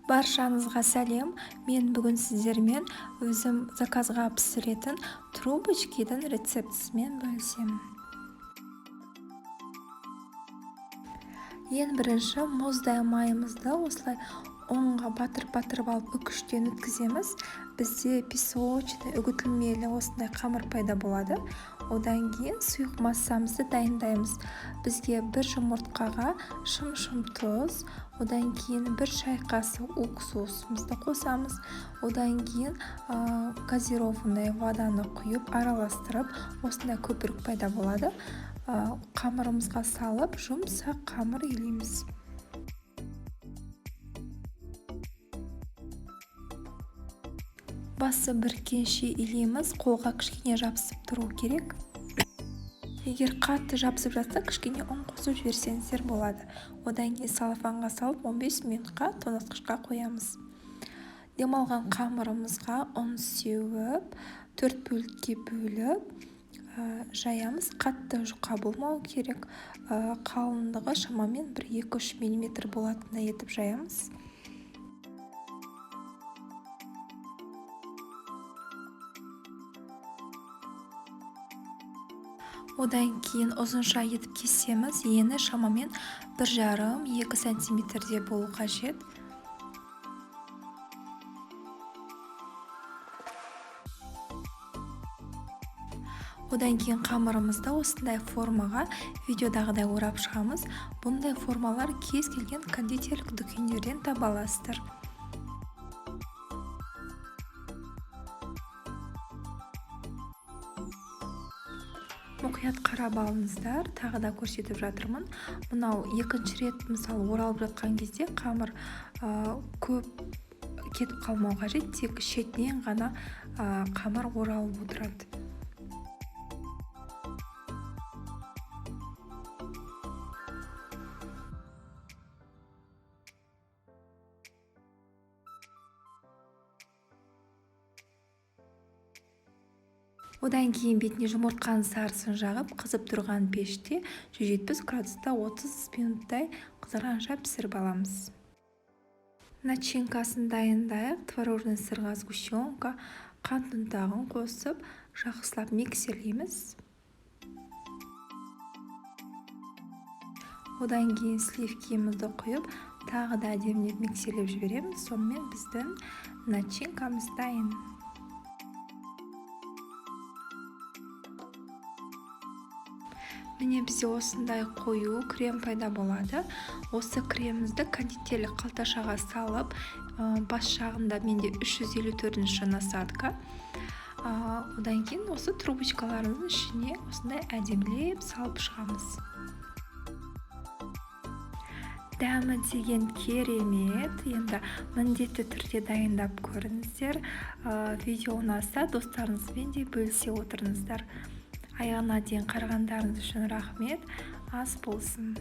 Баршаңызға сәлем. Мен бүгін сіздермен өзім заказға пісіретін трубочкидің рецептісімен бөлісемін. Ең бірінші мұздай майымызды осылай оңға батырып алып үкіштен өткіземіз. Бізде песочный үгітілмелі осындай қамыр пайда болады. Одан кейін сұйық массамызды дайындаймыз. Бізге бір жұмыртқаға шым тұз, одан кейін бір шай қасы уксусымызды қосамыз. Одан кейін газированный воданы құйып араластырып, осындай көпірік пайда болады. Қамырымызға салып, жұмсақ қамыр илейміз. Басы бүркенше илейміз, қолға кішкене жабысып тұру керек. Егер қатты жабысып жатса, кішкене ұн қосып жіберсеңіздер болады. Одан кейін салафанға салып 15 минутқа тоңазытқышқа қоямыз. Демалған қамырымызға ұн сеуіп, 4 бөлікке бөліп жаямыз. Қатты жұқа болмау керек. Қалыңдығы шамамен 1-2-3 мм болатындай етіп жаямыз. Одан кейін ұзынша етіп кесеміз. Ені шамамен 1,5-2 сантиметрде болу қажет. Одан кейін қамырымызды осындай формаға видеодағыдай орап шығамыз. Бұндай формалар кез келген кондитерлік дүкендерден таба аласыздар. Мұқият қарап алыңыздар, тағы да көрсетіп жатырмын. Мынау екінші рет мысалы оралып жатқан кезде қамыр көп кетіп қалмау қажет, тек шетінен ғана қамыр оралып отырады. Одан кейін бетіне жұмыртқаның сарысын жағып, қызып тұрған пеште 170 градуста 30 минуттай қызарғанша пісіріп аламыз. Начинкасын дайындайық. Творожный сырға сгущенка, қант ұнтағын қосып, жақсылап миксерлейміз. Одан кейін сливкимізді құйып, тағы да әдемілеп миксерлеп жібереміз. Сонымен біздің начинкамыз дайын. Міне бізде осындай қою крем пайда болады. Осы кремімізді кондитерлік қалташаға салып, бас жағында менде 354 насадка. Одан кейін осы трубочкаларымыздың ішіне осындай әдемілеп салып шығамыз. Дәмі деген керемет. Енді міндетті түрде дайындап көріңіздер. Видео ұнаса, достарыңызбен де бөлісе отырыңыздар. Аяғына дейін қарағандарыңыз үшін рахмет. Ас болсын.